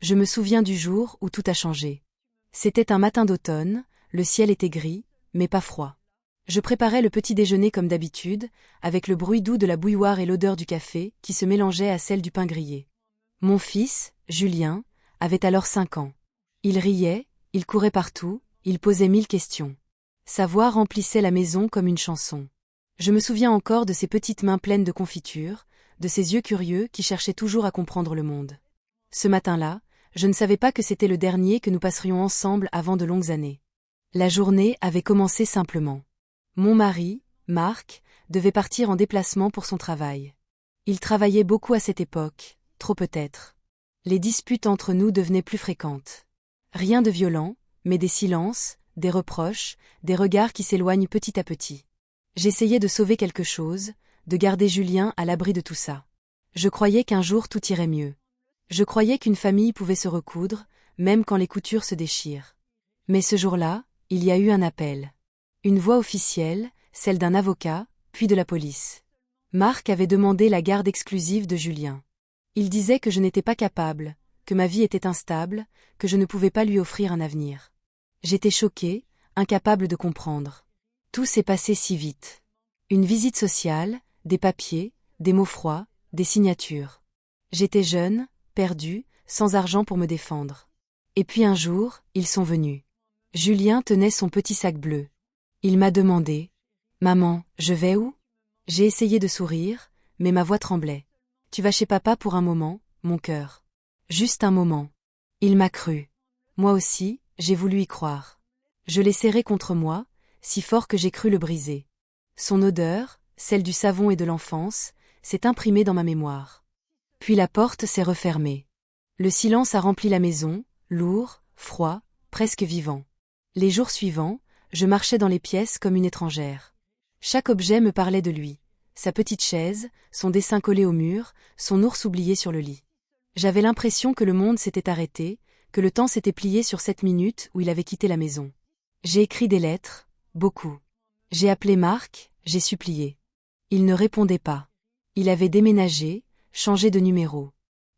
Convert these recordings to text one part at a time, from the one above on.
Je me souviens du jour où tout a changé. C'était un matin d'automne, le ciel était gris, mais pas froid. Je préparais le petit déjeuner comme d'habitude, avec le bruit doux de la bouilloire et l'odeur du café qui se mélangeait à celle du pain grillé. Mon fils, Julien, avait alors 5 ans. Il riait, il courait partout, il posait 1000 questions. Sa voix remplissait la maison comme une chanson. Je me souviens encore de ses petites mains pleines de confiture, de ses yeux curieux qui cherchaient toujours à comprendre le monde. Ce matin-là, je ne savais pas que c'était le dernier que nous passerions ensemble avant de longues années. La journée avait commencé simplement. Mon mari, Marc, devait partir en déplacement pour son travail. Il travaillait beaucoup à cette époque, trop peut-être. Les disputes entre nous devenaient plus fréquentes. Rien de violent, mais des silences, des reproches, des regards qui s'éloignent petit à petit. J'essayais de sauver quelque chose, de garder Julien à l'abri de tout ça. Je croyais qu'un jour tout irait mieux. Je croyais qu'une famille pouvait se recoudre, même quand les coutures se déchirent. Mais ce jour-là, il y a eu un appel. Une voix officielle, celle d'un avocat, puis de la police. Marc avait demandé la garde exclusive de Julien. Il disait que je n'étais pas capable, que ma vie était instable, que je ne pouvais pas lui offrir un avenir. J'étais choquée, incapable de comprendre. Tout s'est passé si vite. Une visite sociale, des papiers, des mots froids, des signatures. J'étais jeune, perdue, sans argent pour me défendre. Et puis un jour, ils sont venus. Julien tenait son petit sac bleu. Il m'a demandé « Maman, je vais où ?» J'ai essayé de sourire, mais ma voix tremblait. « Tu vas chez papa pour un moment, mon cœur. » Juste un moment. Il m'a cru. Moi aussi, j'ai voulu y croire. Je l'ai serré contre moi, si fort que j'ai cru le briser. Son odeur, celle du savon et de l'enfance, s'est imprimée dans ma mémoire. Puis la porte s'est refermée. Le silence a rempli la maison, lourd, froid, presque vivant. Les jours suivants, je marchais dans les pièces comme une étrangère. Chaque objet me parlait de lui. Sa petite chaise, son dessin collé au mur, son ours oublié sur le lit. J'avais l'impression que le monde s'était arrêté, que le temps s'était plié sur 7 minutes où il avait quitté la maison. J'ai écrit des lettres, beaucoup. J'ai appelé Marc, j'ai supplié. Il ne répondait pas. Il avait déménagé, changé de numéro.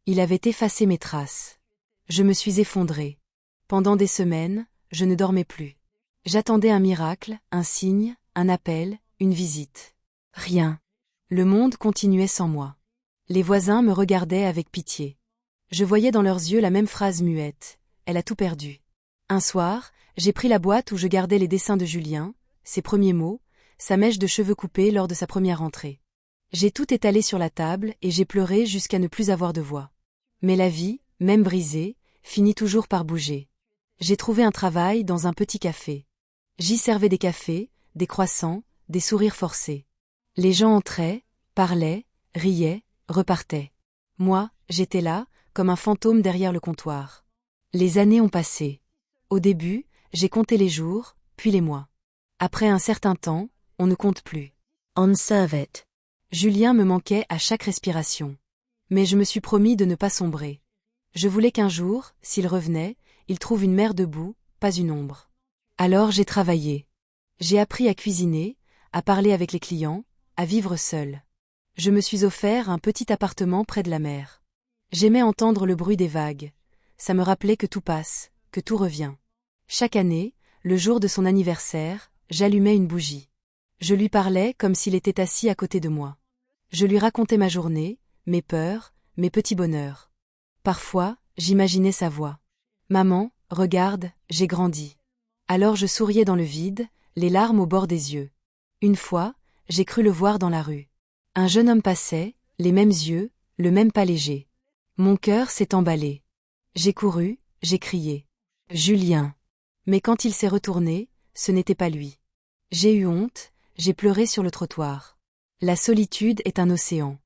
Il avait effacé mes traces. Je me suis effondrée. Pendant des semaines, je ne dormais plus. J'attendais un miracle, un signe, un appel, une visite. Rien. Le monde continuait sans moi. Les voisins me regardaient avec pitié. Je voyais dans leurs yeux la même phrase muette. Elle a tout perdu. Un soir, j'ai pris la boîte où je gardais les dessins de Julien, ses premiers mots, sa mèche de cheveux coupés lors de sa première entrée. J'ai tout étalé sur la table et j'ai pleuré jusqu'à ne plus avoir de voix. Mais la vie, même brisée, finit toujours par bouger. J'ai trouvé un travail dans un petit café. J'y servais des cafés, des croissants, des sourires forcés. Les gens entraient, parlaient, riaient, repartaient. Moi, j'étais là, comme un fantôme derrière le comptoir. Les années ont passé. Au début, j'ai compté les jours, puis les mois. Après un certain temps, on ne compte plus. On serve it. Julien me manquait à chaque respiration. Mais je me suis promis de ne pas sombrer. Je voulais qu'un jour, s'il revenait, il trouve une mer debout, pas une ombre. Alors j'ai travaillé. J'ai appris à cuisiner, à parler avec les clients, à vivre seul. Je me suis offert un petit appartement près de la mer. J'aimais entendre le bruit des vagues. Ça me rappelait que tout passe, que tout revient. Chaque année, le jour de son anniversaire, j'allumais une bougie. Je lui parlais comme s'il était assis à côté de moi. Je lui racontais ma journée, mes peurs, mes petits bonheurs. Parfois, j'imaginais sa voix. « Maman, regarde, j'ai grandi. » Alors je souriais dans le vide, les larmes au bord des yeux. Une fois, j'ai cru le voir dans la rue. Un jeune homme passait, les mêmes yeux, le même pas léger. Mon cœur s'est emballé. J'ai couru, j'ai crié. « Julien !» Mais quand il s'est retourné, ce n'était pas lui. J'ai eu honte, j'ai pleuré sur le trottoir. La solitude est un océan.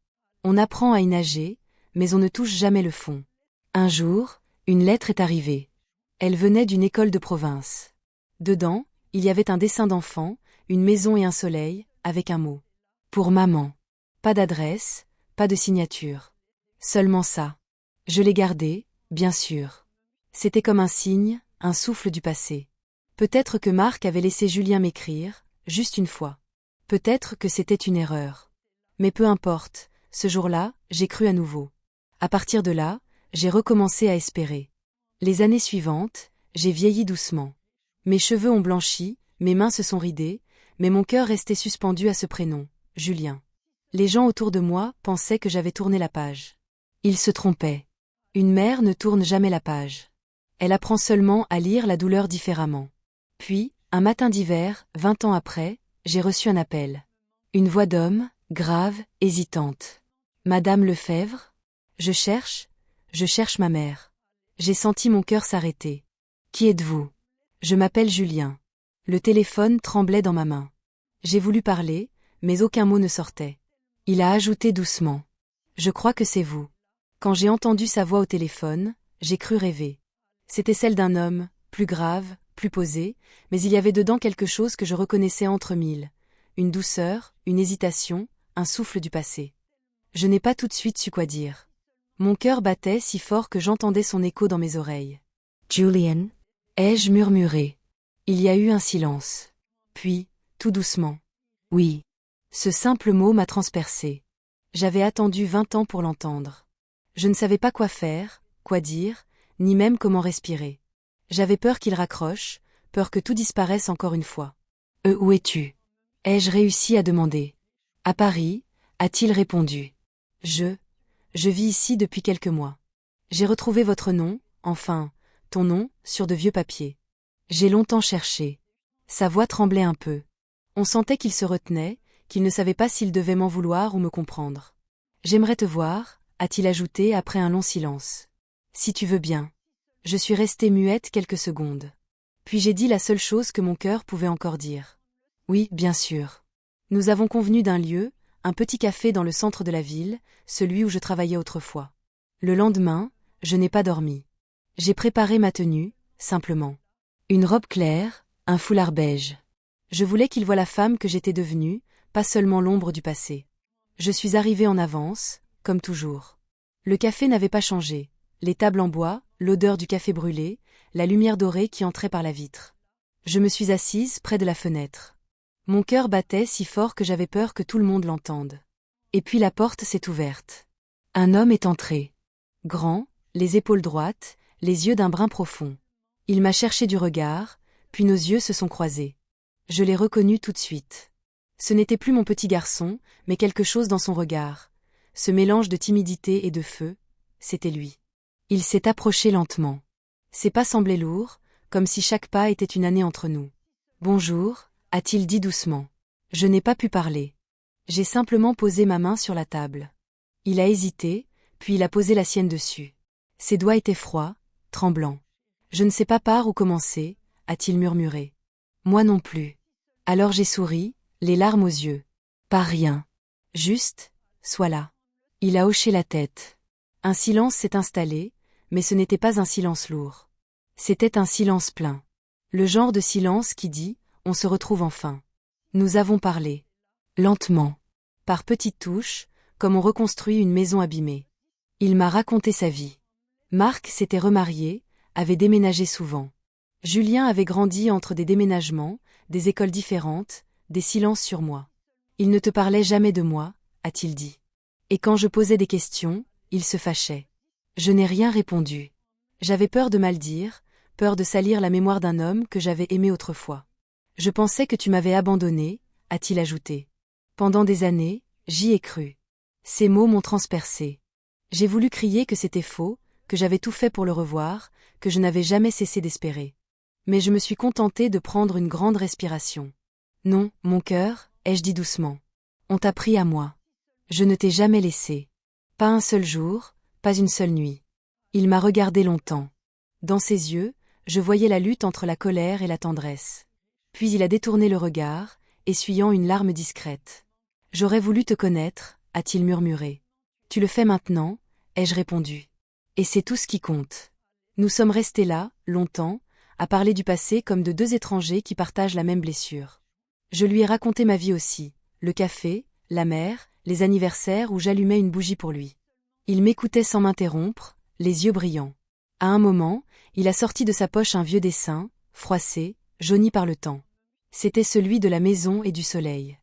On apprend à y nager, mais on ne touche jamais le fond. Un jour, une lettre est arrivée. Elle venait d'une école de province. Dedans, il y avait un dessin d'enfant, une maison et un soleil, avec un mot. Pour maman. Pas d'adresse, pas de signature. Seulement ça. Je l'ai gardé, bien sûr. C'était comme un signe, un souffle du passé. Peut-être que Marc avait laissé Julien m'écrire, juste une fois. Peut-être que c'était une erreur. Mais peu importe, ce jour-là, j'ai cru à nouveau. À partir de là, j'ai recommencé à espérer. Les années suivantes, j'ai vieilli doucement. Mes cheveux ont blanchi, mes mains se sont ridées, mais mon cœur restait suspendu à ce prénom, Julien. Les gens autour de moi pensaient que j'avais tourné la page. Ils se trompaient. Une mère ne tourne jamais la page. Elle apprend seulement à lire la douleur différemment. Puis, un matin d'hiver, 20 ans après, j'ai reçu un appel. Une voix d'homme, grave, hésitante. Madame Lefebvre? Je cherche ma mère. J'ai senti mon cœur s'arrêter. Qui êtes-vous? Je m'appelle Julien. Le téléphone tremblait dans ma main. J'ai voulu parler, mais aucun mot ne sortait. Il a ajouté doucement. Je crois que c'est vous. Quand j'ai entendu sa voix au téléphone, j'ai cru rêver. C'était celle d'un homme, plus grave, plus posé, mais il y avait dedans quelque chose que je reconnaissais entre mille. Une douceur, une hésitation, un souffle du passé. Je n'ai pas tout de suite su quoi dire. Mon cœur battait si fort que j'entendais son écho dans mes oreilles. Julian? Ai-je murmuré? Il y a eu un silence. Puis, tout doucement. Oui. Ce simple mot m'a transpercé. J'avais attendu 20 ans pour l'entendre. Je ne savais pas quoi faire, quoi dire, ni même comment respirer. J'avais peur qu'il raccroche, peur que tout disparaisse encore une fois. Où es-tu? Ai-je réussi à demander? À Paris, a-t-il répondu. Je vis ici depuis quelques mois. J'ai retrouvé votre nom, enfin, ton nom, sur de vieux papiers. J'ai longtemps cherché. Sa voix tremblait un peu. On sentait qu'il se retenait, qu'il ne savait pas s'il devait m'en vouloir ou me comprendre. J'aimerais te voir, a-t-il ajouté après un long silence. Si tu veux bien. Je suis restée muette quelques secondes. Puis j'ai dit la seule chose que mon cœur pouvait encore dire. Oui, bien sûr. Nous avons convenu d'un lieu, un petit café dans le centre de la ville, celui où je travaillais autrefois. Le lendemain, je n'ai pas dormi. J'ai préparé ma tenue, simplement. Une robe claire, un foulard beige. Je voulais qu'il voie la femme que j'étais devenue, pas seulement l'ombre du passé. Je suis arrivée en avance, comme toujours. Le café n'avait pas changé. Les tables en bois, l'odeur du café brûlé, la lumière dorée qui entrait par la vitre. Je me suis assise près de la fenêtre. Mon cœur battait si fort que j'avais peur que tout le monde l'entende. Et puis la porte s'est ouverte. Un homme est entré. Grand, les épaules droites, les yeux d'un brun profond. Il m'a cherché du regard, puis nos yeux se sont croisés. Je l'ai reconnu tout de suite. Ce n'était plus mon petit garçon, mais quelque chose dans son regard. Ce mélange de timidité et de feu, c'était lui. Il s'est approché lentement. Ses pas semblaient lourds, comme si chaque pas était une année entre nous. Bonjour, a-t-il dit doucement. Je n'ai pas pu parler. J'ai simplement posé ma main sur la table. Il a hésité, puis il a posé la sienne dessus. Ses doigts étaient froids, tremblants. Je ne sais pas par où commencer, a-t-il murmuré. Moi non plus. Alors j'ai souri, les larmes aux yeux. Pas rien. Juste, sois là. Il a hoché la tête. Un silence s'est installé, mais ce n'était pas un silence lourd. C'était un silence plein. Le genre de silence qui dit, on se retrouve enfin. Nous avons parlé. Lentement. Par petites touches, comme on reconstruit une maison abîmée. Il m'a raconté sa vie. Marc s'était remarié, avait déménagé souvent. Julien avait grandi entre des déménagements, des écoles différentes, des silences sur moi. Il ne te parlait jamais de moi, a-t-il dit. Et quand je posais des questions, il se fâchait. Je n'ai rien répondu. J'avais peur de mal dire, peur de salir la mémoire d'un homme que j'avais aimé autrefois. Je pensais que tu m'avais abandonné, a-t-il ajouté. Pendant des années, j'y ai cru. Ces mots m'ont transpercé. J'ai voulu crier que c'était faux, que j'avais tout fait pour le revoir, que je n'avais jamais cessé d'espérer. Mais je me suis contentée de prendre une grande respiration. Non, mon cœur, ai-je dit doucement. On t'a pris à moi. Je ne t'ai jamais laissé. Pas un seul jour, pas une seule nuit. Il m'a regardé longtemps. Dans ses yeux, je voyais la lutte entre la colère et la tendresse. Puis il a détourné le regard, essuyant une larme discrète. J'aurais voulu te connaître, a-t-il murmuré. Tu le fais maintenant, ai-je répondu. Et c'est tout ce qui compte. Nous sommes restés là, longtemps, à parler du passé comme de deux étrangers qui partagent la même blessure. Je lui ai raconté ma vie aussi, le café, la mer, les anniversaires où j'allumais une bougie pour lui. Il m'écoutait sans m'interrompre, les yeux brillants. À un moment, il a sorti de sa poche un vieux dessin, froissé, jauni par le temps. C'était celui de la maison et du soleil.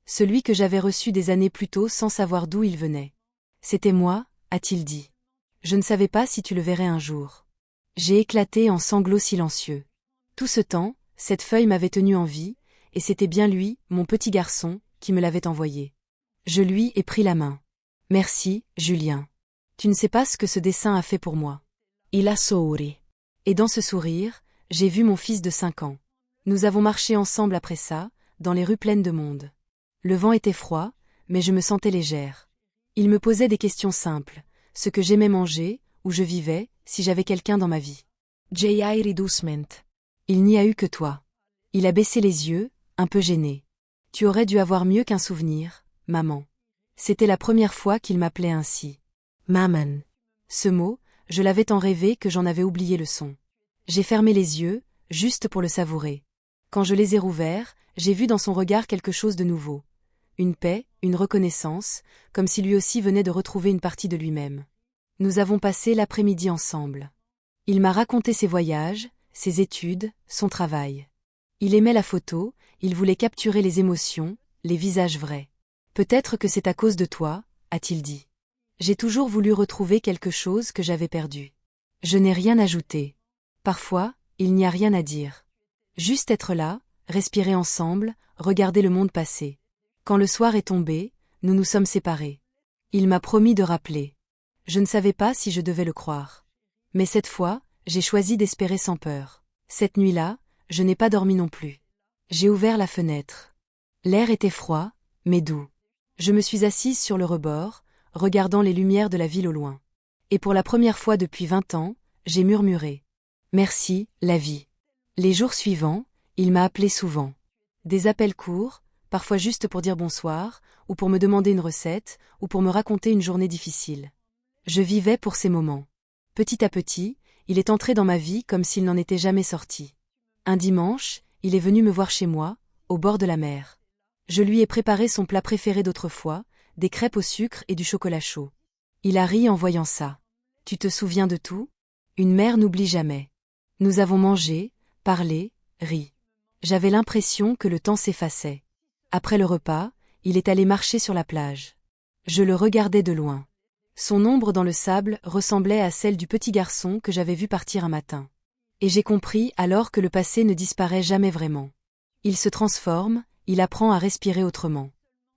Celui que j'avais reçu des années plus tôt sans savoir d'où il venait. C'était moi, a-t-il dit. Je ne savais pas si tu le verrais un jour. J'ai éclaté en sanglots silencieux. Tout ce temps, cette feuille m'avait tenu en vie, et c'était bien lui, mon petit garçon, qui me l'avait envoyé. Je lui ai pris la main. Merci, Julien. Tu ne sais pas ce que ce dessin a fait pour moi. Il a souri. Et dans ce sourire, j'ai vu mon fils de 5 ans. Nous avons marché ensemble après ça, dans les rues pleines de monde. Le vent était froid, mais je me sentais légère. Il me posait des questions simples, ce que j'aimais manger, où je vivais, si j'avais quelqu'un dans ma vie. J.I. Reducement. Il n'y a eu que toi. Il a baissé les yeux, un peu gêné. Tu aurais dû avoir mieux qu'un souvenir, maman. C'était la première fois qu'il m'appelait ainsi. Maman. Ce mot, je l'avais tant rêvé que j'en avais oublié le son. J'ai fermé les yeux, juste pour le savourer. Quand je les ai rouverts, j'ai vu dans son regard quelque chose de nouveau. Une paix, une reconnaissance, comme si lui aussi venait de retrouver une partie de lui-même. Nous avons passé l'après-midi ensemble. Il m'a raconté ses voyages, ses études, son travail. Il aimait la photo, il voulait capturer les émotions, les visages vrais. Peut-être que c'est à cause de toi, a-t-il dit. J'ai toujours voulu retrouver quelque chose que j'avais perdu. Je n'ai rien ajouté. Parfois, il n'y a rien à dire. Juste être là, respirer ensemble, regarder le monde passer. Quand le soir est tombé, nous nous sommes séparés. Il m'a promis de rappeler. Je ne savais pas si je devais le croire. Mais cette fois, j'ai choisi d'espérer sans peur. Cette nuit-là, je n'ai pas dormi non plus. J'ai ouvert la fenêtre. L'air était froid, mais doux. Je me suis assise sur le rebord, regardant les lumières de la ville au loin. Et pour la première fois depuis 20 ans, j'ai murmuré. Merci, la vie. Les jours suivants, il m'a appelé souvent. Des appels courts, parfois juste pour dire bonsoir, ou pour me demander une recette, ou pour me raconter une journée difficile. Je vivais pour ces moments. Petit à petit, il est entré dans ma vie comme s'il n'en était jamais sorti. Un dimanche, il est venu me voir chez moi, au bord de la mer. Je lui ai préparé son plat préféré d'autrefois, des crêpes au sucre et du chocolat chaud. Il a ri en voyant ça. Tu te souviens de tout? Une mère n'oublie jamais. Nous avons mangé, parlé, ri. J'avais l'impression que le temps s'effaçait. Après le repas, il est allé marcher sur la plage. Je le regardais de loin. Son ombre dans le sable ressemblait à celle du petit garçon que j'avais vu partir un matin. Et j'ai compris alors que le passé ne disparaît jamais vraiment. Il se transforme, il apprend à respirer autrement.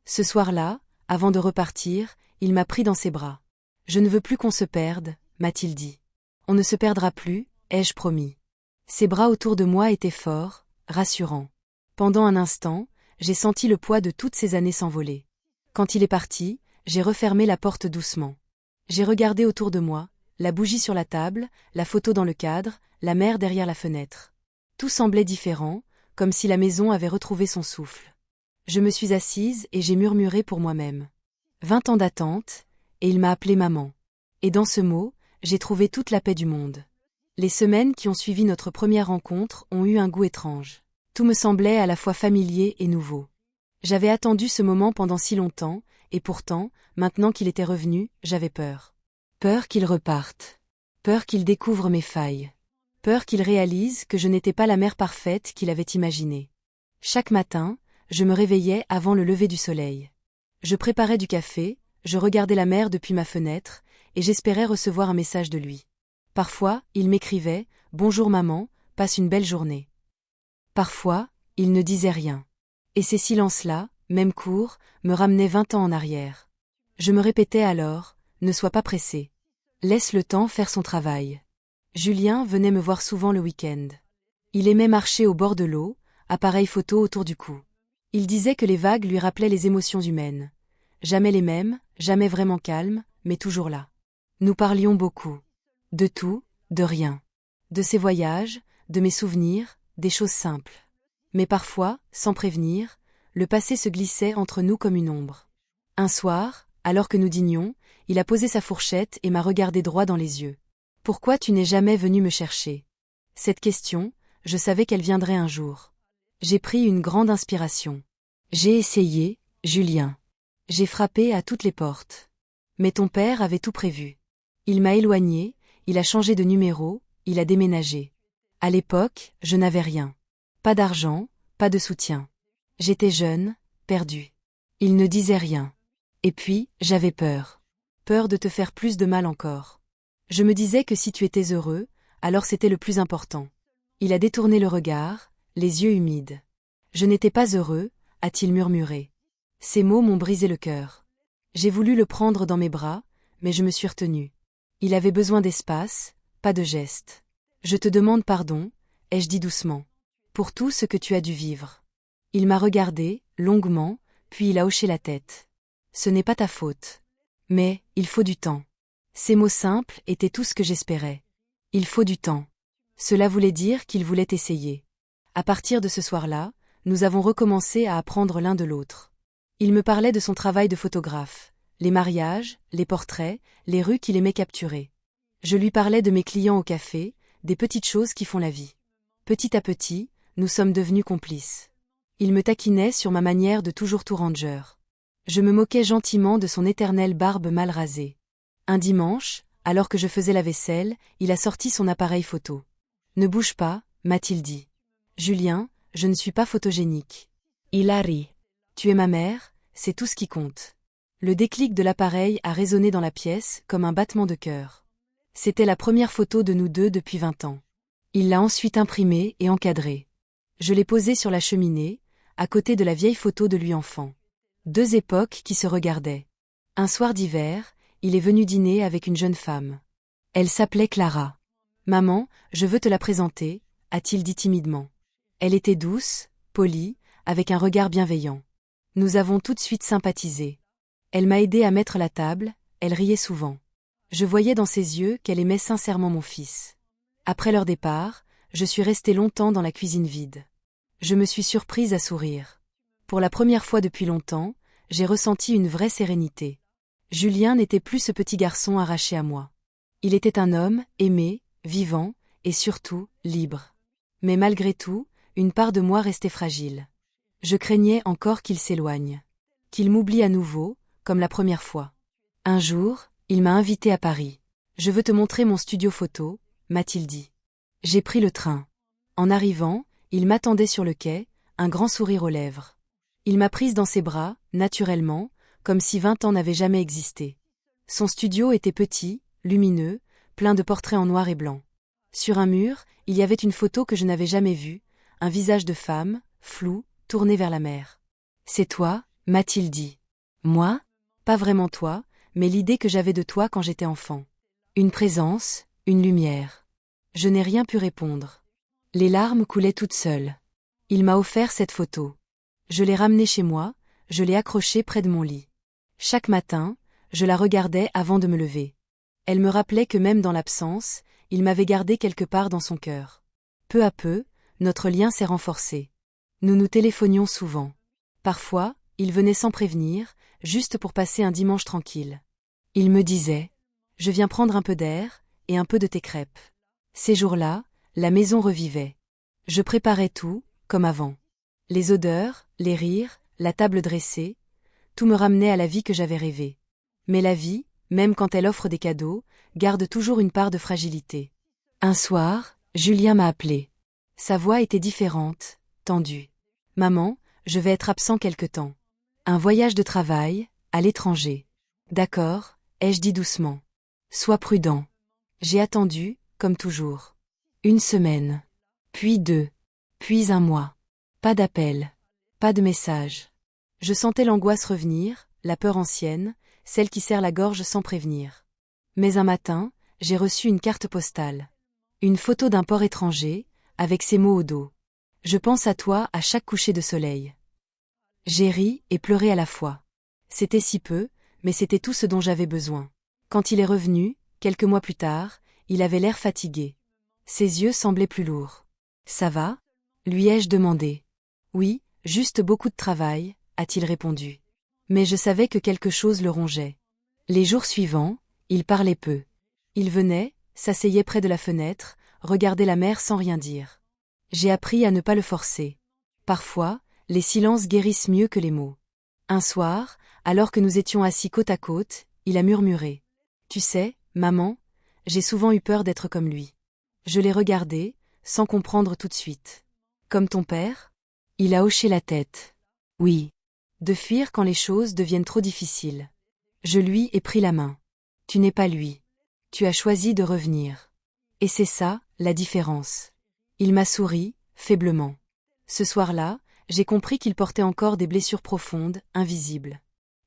Ce soir-là, avant de repartir, il m'a pris dans ses bras. Je ne veux plus qu'on se perde, m'a-t-il dit. On ne se perdra plus, ai-je promis. Ses bras autour de moi étaient forts, rassurants. Pendant un instant, j'ai senti le poids de toutes ces années s'envoler. Quand il est parti, j'ai refermé la porte doucement. J'ai regardé autour de moi, la bougie sur la table, la photo dans le cadre, la mer derrière la fenêtre. Tout semblait différent, comme si la maison avait retrouvé son souffle. Je me suis assise et j'ai murmuré pour moi-même. 20 ans d'attente, et il m'a appelée maman. Et dans ce mot, j'ai trouvé toute la paix du monde. Les semaines qui ont suivi notre première rencontre ont eu un goût étrange. Tout me semblait à la fois familier et nouveau. J'avais attendu ce moment pendant si longtemps, et pourtant, maintenant qu'il était revenu, j'avais peur. Peur qu'il reparte. Peur qu'il découvre mes failles. Peur qu'il réalise que je n'étais pas la mère parfaite qu'il avait imaginée. Chaque matin, je me réveillais avant le lever du soleil. Je préparais du café, je regardais la mer depuis ma fenêtre, et j'espérais recevoir un message de lui. Parfois, il m'écrivait « Bonjour maman, passe une belle journée ». Parfois, il ne disait rien. Et ces silences-là, même courts, me ramenaient 20 ans en arrière. Je me répétais alors « Ne sois pas pressé. Laisse le temps faire son travail ». Julien venait me voir souvent le week-end. Il aimait marcher au bord de l'eau, appareil photo autour du cou. Il disait que les vagues lui rappelaient les émotions humaines. Jamais les mêmes, jamais vraiment calmes, mais toujours là. Nous parlions beaucoup. De tout, de rien. De ses voyages, de mes souvenirs, des choses simples. Mais parfois, sans prévenir, le passé se glissait entre nous comme une ombre. Un soir, alors que nous dînions, il a posé sa fourchette et m'a regardé droit dans les yeux. « Pourquoi tu n'es jamais venu me chercher ?» Cette question, je savais qu'elle viendrait un jour. J'ai pris une grande inspiration. J'ai essayé, Julien. J'ai frappé à toutes les portes. Mais ton père avait tout prévu. Il m'a éloigné, il a changé de numéro, il a déménagé. À l'époque, je n'avais rien. Pas d'argent, pas de soutien. J'étais jeune, perdue. Il ne disait rien. Et puis, j'avais peur. Peur de te faire plus de mal encore. Je me disais que si tu étais heureux, alors c'était le plus important. Il a détourné le regard, les yeux humides. Je n'étais pas heureux, a-t-il murmuré. Ces mots m'ont brisé le cœur. J'ai voulu le prendre dans mes bras, mais je me suis retenue. Il avait besoin d'espace, pas de geste. Je te demande pardon, ai-je dit doucement, pour tout ce que tu as dû vivre. Il m'a regardé, longuement, puis il a hoché la tête. Ce n'est pas ta faute. Mais, il faut du temps. Ces mots simples étaient tout ce que j'espérais. Il faut du temps. Cela voulait dire qu'il voulait essayer. À partir de ce soir-là, nous avons recommencé à apprendre l'un de l'autre. Il me parlait de son travail de photographe, les mariages, les portraits, les rues qu'il aimait capturer. Je lui parlais de mes clients au café, des petites choses qui font la vie. Petit à petit, nous sommes devenus complices. Il me taquinait sur ma manière de toujours tout ranger. Je me moquais gentiment de son éternelle barbe mal rasée. Un dimanche, alors que je faisais la vaisselle, il a sorti son appareil photo. Ne bouge pas, m'a-t-il dit. Julien, je ne suis pas photogénique. Il a ri. Tu es ma mère, c'est tout ce qui compte. Le déclic de l'appareil a résonné dans la pièce comme un battement de cœur. C'était la première photo de nous deux depuis 20 ans. Il l'a ensuite imprimée et encadrée. Je l'ai posée sur la cheminée, à côté de la vieille photo de lui enfant. Deux époques qui se regardaient. Un soir d'hiver, il est venu dîner avec une jeune femme. Elle s'appelait Clara. Maman, je veux te la présenter, a-t-il dit timidement. Elle était douce, polie, avec un regard bienveillant. Nous avons tout de suite sympathisé. Elle m'a aidé à mettre la table, elle riait souvent. Je voyais dans ses yeux qu'elle aimait sincèrement mon fils. Après leur départ, je suis restée longtemps dans la cuisine vide. Je me suis surprise à sourire. Pour la première fois depuis longtemps, j'ai ressenti une vraie sérénité. Julien n'était plus ce petit garçon arraché à moi. Il était un homme, aimé, vivant, et surtout, libre. Mais malgré tout, une part de moi restait fragile. Je craignais encore qu'il s'éloigne. Qu'il m'oublie à nouveau, comme la première fois. Un jour, il m'a invité à Paris. Je veux te montrer mon studio photo, m'a-t-il dit. J'ai pris le train. En arrivant, il m'attendait sur le quai, un grand sourire aux lèvres. Il m'a prise dans ses bras, naturellement, comme si 20 ans n'avaient jamais existé. Son studio était petit, lumineux, plein de portraits en noir et blanc. Sur un mur, il y avait une photo que je n'avais jamais vue, un visage de femme, flou, tourné vers la mer. C'est toi, m'a-t-il dit. Moi? Pas vraiment toi, mais l'idée que j'avais de toi quand j'étais enfant. Une présence, une lumière. Je n'ai rien pu répondre. Les larmes coulaient toutes seules. Il m'a offert cette photo. Je l'ai ramenée chez moi, je l'ai accrochée près de mon lit. Chaque matin, je la regardais avant de me lever. Elle me rappelait que même dans l'absence, il m'avait gardé quelque part dans son cœur. Peu à peu, notre lien s'est renforcé. Nous nous téléphonions souvent. Parfois, il venait sans prévenir, juste pour passer un dimanche tranquille. Il me disait « Je viens prendre un peu d'air, et un peu de tes crêpes ». Ces jours-là, la maison revivait. Je préparais tout, comme avant. Les odeurs, les rires, la table dressée, tout me ramenait à la vie que j'avais rêvée. Mais la vie, même quand elle offre des cadeaux, garde toujours une part de fragilité. Un soir, Julien m'a appelé. Sa voix était différente, tendue. « Maman, je vais être absent quelque temps. Un voyage de travail, à l'étranger. » « D'accord, ai-je dit doucement. Sois prudent. » J'ai attendu, comme toujours. 1 semaine. Puis 2. Puis 1 mois. Pas d'appel. Pas de message. Je sentais l'angoisse revenir, la peur ancienne, celle qui serre la gorge sans prévenir. Mais un matin, j'ai reçu une carte postale. Une photo d'un port étranger, avec ces mots au dos. « Je pense à toi à chaque coucher de soleil. » J'ai ri et pleuré à la fois. C'était si peu, mais c'était tout ce dont j'avais besoin. Quand il est revenu, quelques mois plus tard, il avait l'air fatigué. Ses yeux semblaient plus lourds. « Ça va ?» lui ai-je demandé. « Oui, juste beaucoup de travail, » a-t-il répondu. Mais je savais que quelque chose le rongeait. Les jours suivants, il parlait peu. Il venait, s'asseyait près de la fenêtre, regardait la mer sans rien dire. J'ai appris à ne pas le forcer. Parfois, les silences guérissent mieux que les mots. Un soir, alors que nous étions assis côte à côte, il a murmuré. « Tu sais, maman, j'ai souvent eu peur d'être comme lui. » Je l'ai regardé, sans comprendre tout de suite. « Comme ton père ?» Il a hoché la tête. « Oui. De fuir quand les choses deviennent trop difficiles. » Je lui ai pris la main. « Tu n'es pas lui. tu as choisi de revenir. Et c'est ça, la différence. Il m'a souri, faiblement. Ce soir-là, j'ai compris qu'il portait encore des blessures profondes, invisibles.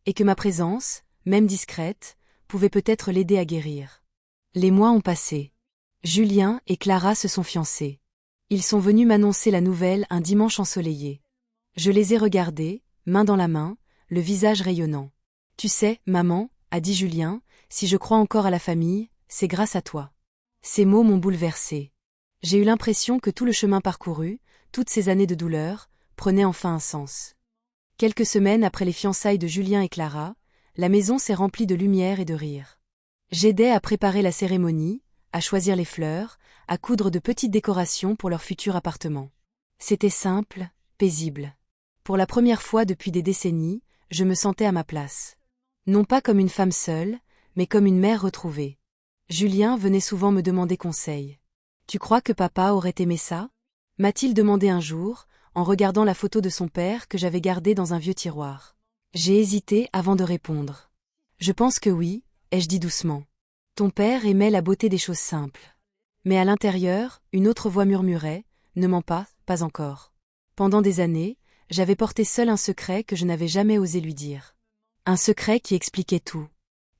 Et que ma présence, même discrète, pouvait peut-être l'aider à guérir. Les mois ont passé. Julien et Clara se sont fiancés. Ils sont venus m'annoncer la nouvelle un dimanche ensoleillé. Je les ai regardés, main dans la main, le visage rayonnant. « Tu sais, maman, » a dit Julien, « si je crois encore à la famille, c'est grâce à toi. » Ces mots m'ont bouleversée. J'ai eu l'impression que tout le chemin parcouru, toutes ces années de douleur, prenaient enfin un sens. Quelques semaines après les fiançailles de Julien et Clara, la maison s'est remplie de lumière et de rire. J'aidais à préparer la cérémonie, à choisir les fleurs, à coudre de petites décorations pour leur futur appartement. C'était simple, paisible. Pour la première fois depuis des décennies, je me sentais à ma place. Non pas comme une femme seule, mais comme une mère retrouvée. Julien venait souvent me demander conseil. « Tu crois que papa aurait aimé ça ?» m'a-t-il demandé un jour, en regardant la photo de son père que j'avais gardée dans un vieux tiroir. J'ai hésité avant de répondre. « Je pense que oui, » ai-je dit doucement. « Ton père aimait la beauté des choses simples. » Mais à l'intérieur, une autre voix murmurait, « Ne mens pas, pas encore. » Pendant des années, j'avais porté seul un secret que je n'avais jamais osé lui dire. Un secret qui expliquait tout.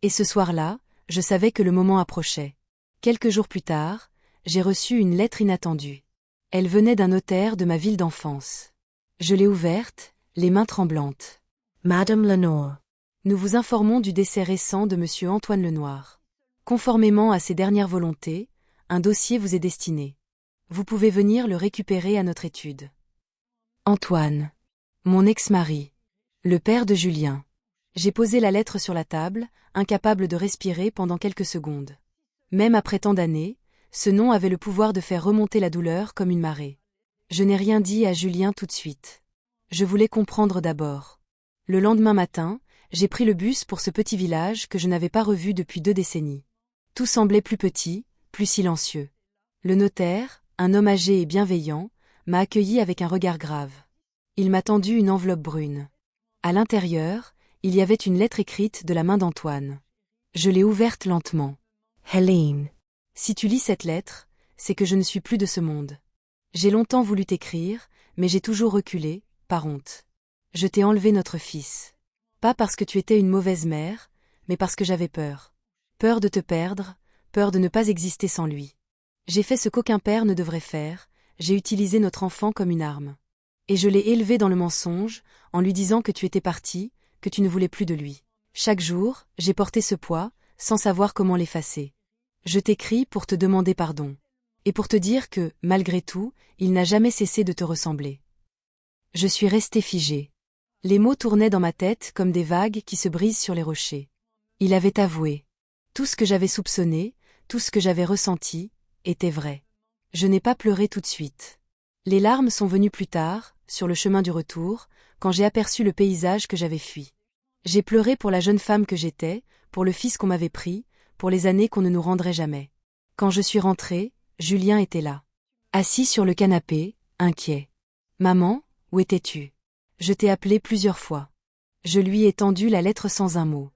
Et ce soir-là, je savais que le moment approchait. Quelques jours plus tard, j'ai reçu une lettre inattendue. Elle venait d'un notaire de ma ville d'enfance. Je l'ai ouverte, les mains tremblantes. « Madame Lenoir, nous vous informons du décès récent de Monsieur Antoine Lenoir. Conformément à ses dernières volontés, un dossier vous est destiné. Vous pouvez venir le récupérer à notre étude. » Antoine. Mon ex-mari. Le père de Julien. J'ai posé la lettre sur la table, incapable de respirer pendant quelques secondes. Même après tant d'années, ce nom avait le pouvoir de faire remonter la douleur comme une marée. Je n'ai rien dit à Julien tout de suite. Je voulais comprendre d'abord. Le lendemain matin, j'ai pris le bus pour ce petit village que je n'avais pas revu depuis 2 décennies. Tout semblait plus petit, plus silencieux. Le notaire, un homme âgé et bienveillant, m'a accueilli avec un regard grave. Il m'a tendu une enveloppe brune. À l'intérieur, il y avait une lettre écrite de la main d'Antoine. Je l'ai ouverte lentement. « Hélène, si tu lis cette lettre, c'est que je ne suis plus de ce monde. J'ai longtemps voulu t'écrire, mais j'ai toujours reculé, par honte. Je t'ai enlevé notre fils. Pas parce que tu étais une mauvaise mère, mais parce que j'avais peur. Peur de te perdre, peur de ne pas exister sans lui. J'ai fait ce qu'aucun père ne devrait faire, j'ai utilisé notre enfant comme une arme. Et je l'ai élevé dans le mensonge, en lui disant que tu étais parti, que tu ne voulais plus de lui. Chaque jour, j'ai porté ce poids, sans savoir comment l'effacer. Je t'écris pour te demander pardon. Et pour te dire que, malgré tout, il n'a jamais cessé de te ressembler. » Je suis restée figée. Les mots tournaient dans ma tête comme des vagues qui se brisent sur les rochers. Il avait avoué. Tout ce que j'avais soupçonné, tout ce que j'avais ressenti, était vrai. Je n'ai pas pleuré tout de suite. Les larmes sont venues plus tard, sur le chemin du retour, quand j'ai aperçu le paysage que j'avais fui. J'ai pleuré pour la jeune femme que j'étais, pour le fils qu'on m'avait pris, pour les années qu'on ne nous rendrait jamais. Quand je suis rentrée, Julien était là. Assis sur le canapé, inquiet. « Maman, où étais-tu ? Je t'ai appelé plusieurs fois. » Je lui ai tendu la lettre sans un mot.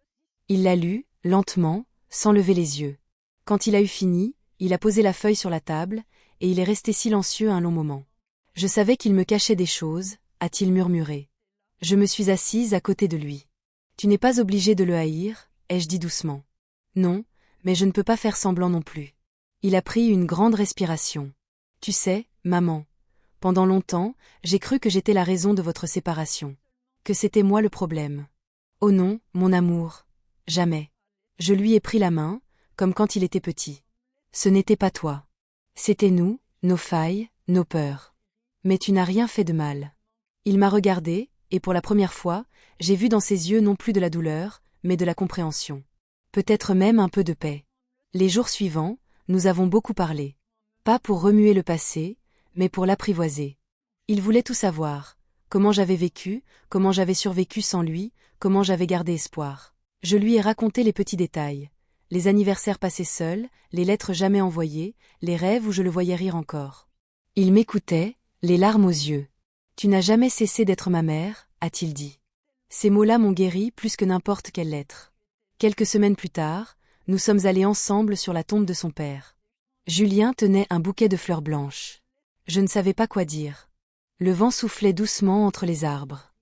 Il l'a lue, lentement, sans lever les yeux. Quand il a eu fini, il a posé la feuille sur la table, et il est resté silencieux un long moment. « Je savais qu'il me cachait des choses, » a-t-il murmuré. Je me suis assise à côté de lui. « Tu n'es pas obligé de le haïr, » ai-je dit doucement. « Non, mais je ne peux pas faire semblant non plus. » Il a pris une grande respiration. « Tu sais, maman, pendant longtemps, j'ai cru que j'étais la raison de votre séparation. Que c'était moi le problème. Oh non, mon amour, jamais. Je lui ai pris la main, comme quand il était petit. Ce n'était pas toi. C'était nous, nos failles, nos peurs. Mais tu n'as rien fait de mal. » Il m'a regardé, et pour la première fois, j'ai vu dans ses yeux non plus de la douleur, mais de la compréhension. Peut-être même un peu de paix. Les jours suivants, nous avons beaucoup parlé. Pas pour remuer le passé, mais pour l'apprivoiser. Il voulait tout savoir. Comment j'avais vécu, comment j'avais survécu sans lui, comment j'avais gardé espoir. Je lui ai raconté les petits détails. Les anniversaires passés seuls, les lettres jamais envoyées, les rêves où je le voyais rire encore. Il m'écoutait, les larmes aux yeux. « Tu n'as jamais cessé d'être ma mère, » a-t-il dit. Ces mots-là m'ont guéri plus que n'importe quelle lettre. Quelques semaines plus tard, nous sommes allés ensemble sur la tombe de son père. Julien tenait un bouquet de fleurs blanches. Je ne savais pas quoi dire. Le vent soufflait doucement entre les arbres.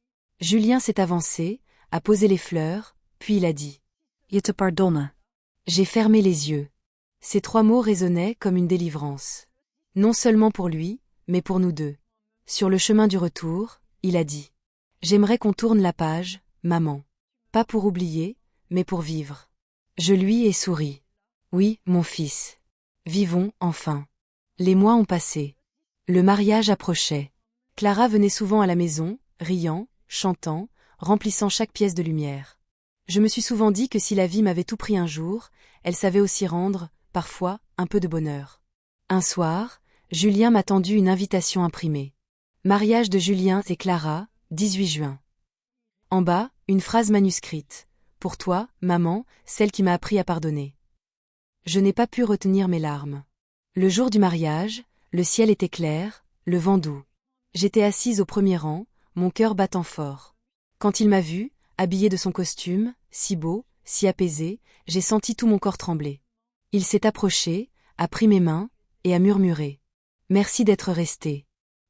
Julien s'est avancé, a posé les fleurs, puis il a dit « Je te pardonne ». J'ai fermé les yeux. Ces 3 mots résonnaient comme une délivrance. Non seulement pour lui, mais pour nous deux. Sur le chemin du retour, il a dit « J'aimerais qu'on tourne la page, maman. Pas pour oublier, mais pour vivre. » Je lui ai souri. « Oui, mon fils. Vivons, enfin. » Les mois ont passé. Le mariage approchait. Clara venait souvent à la maison, riant, chantant, remplissant chaque pièce de lumière. Je me suis souvent dit que si la vie m'avait tout pris un jour, elle savait aussi rendre, parfois, un peu de bonheur. Un soir, Julien m'a tendu une invitation imprimée. Mariage de Julien et Clara, 18 juin. En bas, une phrase manuscrite. Pour toi, maman, celle qui m'a appris à pardonner. Je n'ai pas pu retenir mes larmes. Le jour du mariage, le ciel était clair, le vent doux. J'étais assise au premier rang, mon cœur battant fort. Quand il m'a vue, habillée de son costume, si beau, si apaisé, j'ai senti tout mon corps trembler. Il s'est approché, a pris mes mains, et a murmuré. « Merci d'être resté. »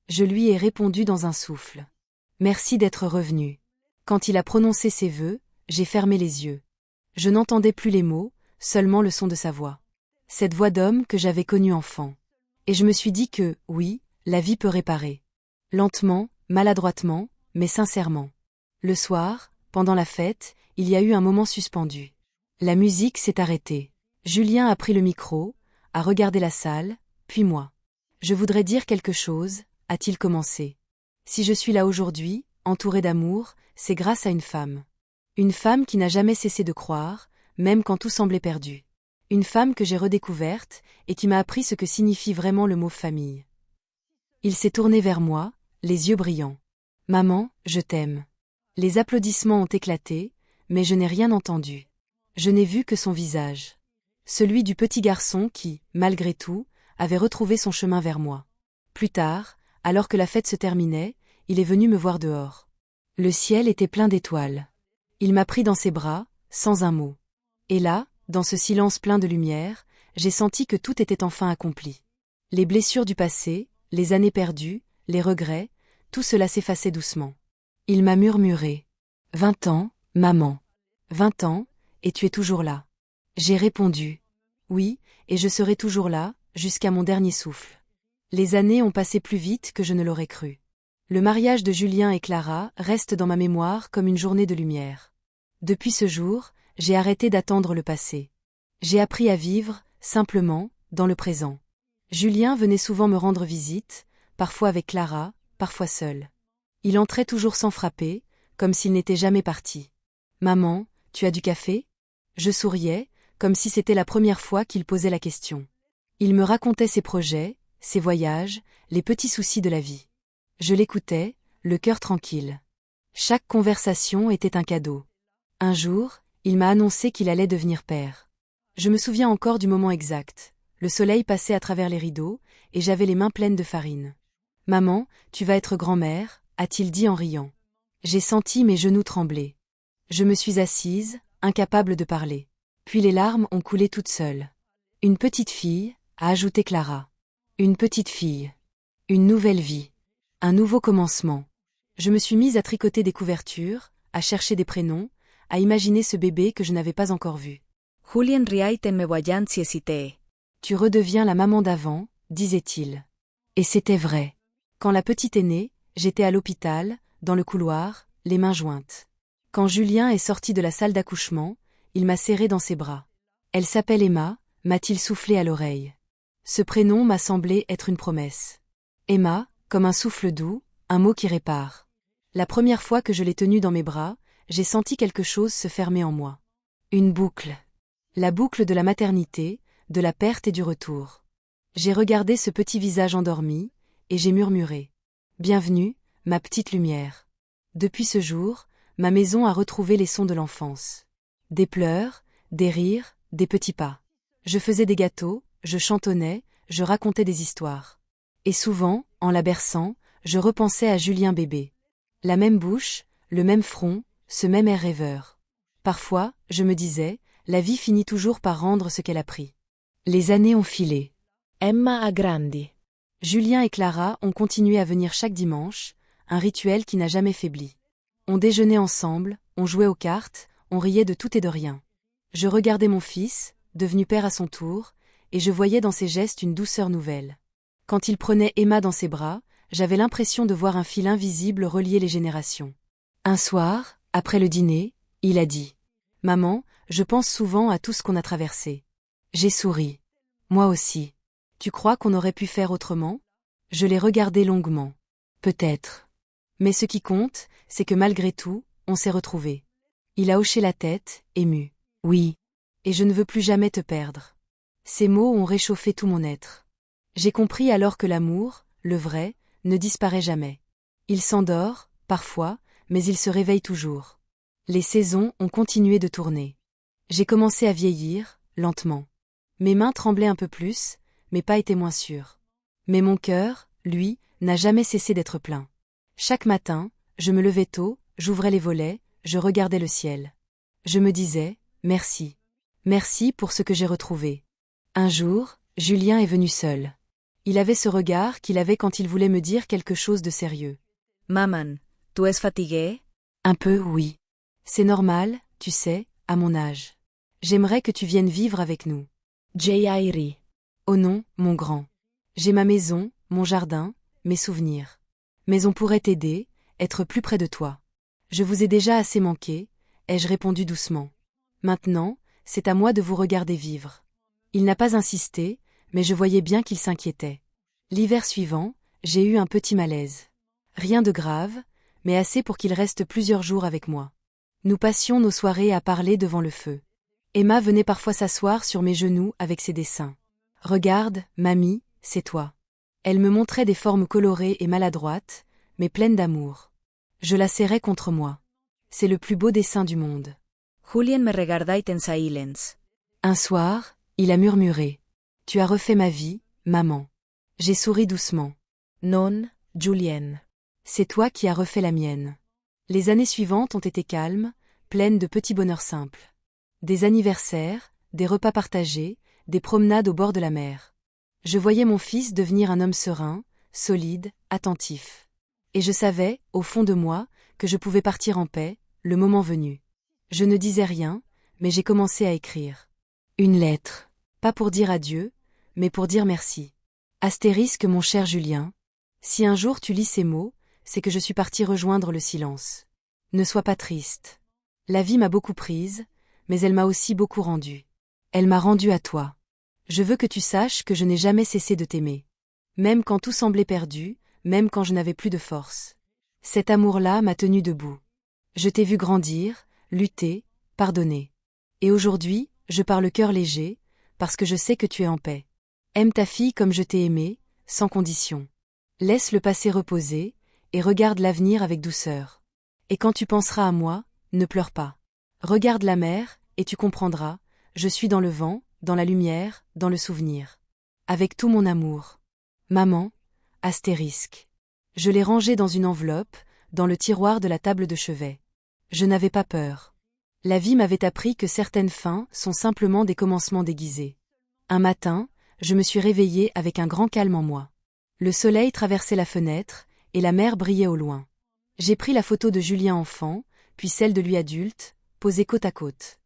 Je lui ai répondu dans un souffle. « Merci d'être revenu. » Quand il a prononcé ses vœux, j'ai fermé les yeux. Je n'entendais plus les mots, seulement le son de sa voix. Cette voix d'homme que j'avais connue enfant. Et je me suis dit que, oui, la vie peut réparer. Lentement, maladroitement, mais sincèrement. Le soir, pendant la fête, il y a eu un moment suspendu. La musique s'est arrêtée. Julien a pris le micro, a regardé la salle, puis moi. « Je voudrais dire quelque chose », a-t-il commencé. « Si je suis là aujourd'hui, entouré d'amour, c'est grâce à une femme. Une femme qui n'a jamais cessé de croire, même quand tout semblait perdu. Une femme que j'ai redécouverte et qui m'a appris ce que signifie vraiment le mot famille. » Il s'est tourné vers moi, les yeux brillants. « Maman, je t'aime. » Les applaudissements ont éclaté, mais je n'ai rien entendu. Je n'ai vu que son visage. Celui du petit garçon qui, malgré tout, avait retrouvé son chemin vers moi. Plus tard, alors que la fête se terminait, il est venu me voir dehors. Le ciel était plein d'étoiles. Il m'a pris dans ses bras, sans un mot. Et là, dans ce silence plein de lumière, j'ai senti que tout était enfin accompli. Les blessures du passé, les années perdues, les regrets, tout cela s'effaçait doucement. Il m'a murmuré. « 20 ans, maman. 20 ans, et tu es toujours là. » J'ai répondu. « Oui, et je serai toujours là, jusqu'à mon dernier souffle. » Les années ont passé plus vite que je ne l'aurais cru. Le mariage de Julien et Clara reste dans ma mémoire comme une journée de lumière. Depuis ce jour, j'ai arrêté d'attendre le passé. J'ai appris à vivre, simplement, dans le présent. Julien venait souvent me rendre visite, parfois avec Clara, parfois seul. Il entrait toujours sans frapper, comme s'il n'était jamais parti. « Maman, tu as du café ?» Je souriais, comme si c'était la première fois qu'il posait la question. Il me racontait ses projets, ses voyages, les petits soucis de la vie. Je l'écoutais, le cœur tranquille. Chaque conversation était un cadeau. Un jour, il m'a annoncé qu'il allait devenir père. Je me souviens encore du moment exact. Le soleil passait à travers les rideaux, et j'avais les mains pleines de farine. « Maman, tu vas être grand-mère », a-t-il dit en riant. J'ai senti mes genoux trembler. Je me suis assise, incapable de parler. Puis les larmes ont coulé toutes seules. « Une petite fille », a ajouté Clara. « Une petite fille. Une nouvelle vie. Un nouveau commencement. » Je me suis mise à tricoter des couvertures, à chercher des prénoms, à imaginer ce bébé que je n'avais pas encore vu. « Julien Riait me voyant si hésité. »« Tu redeviens la maman d'avant », disait-il. Et c'était vrai. Quand la petite est née, j'étais à l'hôpital, dans le couloir, les mains jointes. Quand Julien est sorti de la salle d'accouchement, il m'a serrée dans ses bras. « Elle s'appelle Emma », m'a-t-il soufflé à l'oreille. Ce prénom m'a semblé être une promesse. Emma, comme un souffle doux, un mot qui répare. La première fois que je l'ai tenue dans mes bras, j'ai senti quelque chose se fermer en moi. Une boucle. La boucle de la maternité, de la perte et du retour. J'ai regardé ce petit visage endormi, et j'ai murmuré. « Bienvenue, ma petite lumière. » Depuis ce jour, ma maison a retrouvé les sons de l'enfance. Des pleurs, des rires, des petits pas. Je faisais des gâteaux, je chantonnais, je racontais des histoires. Et souvent, en la berçant, je repensais à Julien bébé. La même bouche, le même front, ce même air rêveur. Parfois, je me disais, la vie finit toujours par rendre ce qu'elle a pris. Les années ont filé. Emma a grandi. Julien et Clara ont continué à venir chaque dimanche, un rituel qui n'a jamais faibli. On déjeunait ensemble, on jouait aux cartes, on riait de tout et de rien. Je regardais mon fils, devenu père à son tour, et je voyais dans ses gestes une douceur nouvelle. Quand il prenait Emma dans ses bras, j'avais l'impression de voir un fil invisible relier les générations. Un soir, après le dîner, il a dit « Maman, je pense souvent à tout ce qu'on a traversé. » J'ai souri. Moi aussi. Tu crois qu'on aurait pu faire autrement ? Je l'ai regardé longuement. Peut-être. Mais ce qui compte, c'est que malgré tout, on s'est retrouvés. Il a hoché la tête, ému. Oui. Et je ne veux plus jamais te perdre. Ces mots ont réchauffé tout mon être. J'ai compris alors que l'amour, le vrai, ne disparaît jamais. Il s'endort, parfois, mais il se réveille toujours. Les saisons ont continué de tourner. J'ai commencé à vieillir, lentement. Mes mains tremblaient un peu plus, mes pas étaient moins sûrs. Mais mon cœur, lui, n'a jamais cessé d'être plein. Chaque matin, je me levais tôt, j'ouvrais les volets, je regardais le ciel. Je me disais, merci. Merci pour ce que j'ai retrouvé. Un jour, Julien est venu seul. Il avait ce regard qu'il avait quand il voulait me dire quelque chose de sérieux. Maman, tu es fatiguée? Un peu, oui. C'est normal, tu sais, à mon âge. J'aimerais que tu viennes vivre avec nous. Jairi. Oh non, mon grand. J'ai ma maison, mon jardin, mes souvenirs. Mais on pourrait t'aider, être plus près de toi. Je vous ai déjà assez manqué, ai-je répondu doucement. Maintenant, c'est à moi de vous regarder vivre. Il n'a pas insisté, mais je voyais bien qu'il s'inquiétait. L'hiver suivant, j'ai eu un petit malaise. Rien de grave, mais assez pour qu'il reste plusieurs jours avec moi. Nous passions nos soirées à parler devant le feu. Emma venait parfois s'asseoir sur mes genoux avec ses dessins. « Regarde, mamie, c'est toi. » Elle me montrait des formes colorées et maladroites, mais pleines d'amour. Je la serrais contre moi. C'est le plus beau dessin du monde. Julien me regardait en silence. Un soir, il a murmuré. « Tu as refait ma vie, maman. » J'ai souri doucement. « Non, Julien. C'est toi qui as refait la mienne. » Les années suivantes ont été calmes, pleines de petits bonheurs simples. Des anniversaires, des repas partagés, des promenades au bord de la mer. Je voyais mon fils devenir un homme serein, solide, attentif. Et je savais, au fond de moi, que je pouvais partir en paix, le moment venu. Je ne disais rien, mais j'ai commencé à écrire. Une lettre. Pas pour dire adieu, mais pour dire merci. Astérisque mon cher Julien. Si un jour tu lis ces mots, c'est que je suis partie rejoindre le silence. Ne sois pas triste. La vie m'a beaucoup prise, mais elle m'a aussi beaucoup rendue. Elle m'a rendue à toi. Je veux que tu saches que je n'ai jamais cessé de t'aimer. Même quand tout semblait perdu, même quand je n'avais plus de force. Cet amour-là m'a tenu debout. Je t'ai vu grandir, lutter, pardonner. Et aujourd'hui, je pars le cœur léger, parce que je sais que tu es en paix. Aime ta fille comme je t'ai aimé, sans condition. Laisse le passé reposer, et regarde l'avenir avec douceur. Et quand tu penseras à moi, ne pleure pas. Regarde la mer, et tu comprendras, je suis dans le vent, dans la lumière, dans le souvenir. Avec tout mon amour. Maman, astérisque. Je l'ai rangé dans une enveloppe, dans le tiroir de la table de chevet. Je n'avais pas peur. La vie m'avait appris que certaines fins sont simplement des commencements déguisés. Un matin, je me suis réveillée avec un grand calme en moi. Le soleil traversait la fenêtre, et la mer brillait au loin. J'ai pris la photo de Julien enfant, puis celle de lui adulte, posées côte à côte.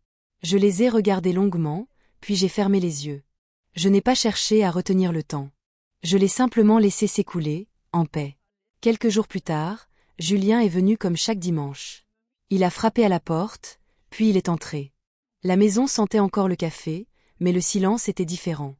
Je les ai regardées longuement, puis j'ai fermé les yeux. Je n'ai pas cherché à retenir le temps. Je l'ai simplement laissé s'écouler, en paix. Quelques jours plus tard, Julien est venu comme chaque dimanche. Il a frappé à la porte, puis il est entré. La maison sentait encore le café, mais le silence était différent.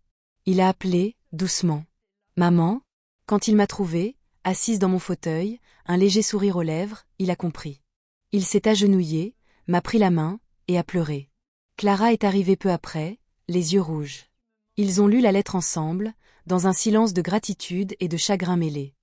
Il a appelé, doucement. « Maman ?» Quand il m'a trouvée, assise dans mon fauteuil, un léger sourire aux lèvres, il a compris. Il s'est agenouillé, m'a pris la main, et a pleuré. Clara est arrivée peu après, les yeux rouges. Ils ont lu la lettre ensemble, dans un silence de gratitude et de chagrin mêlé.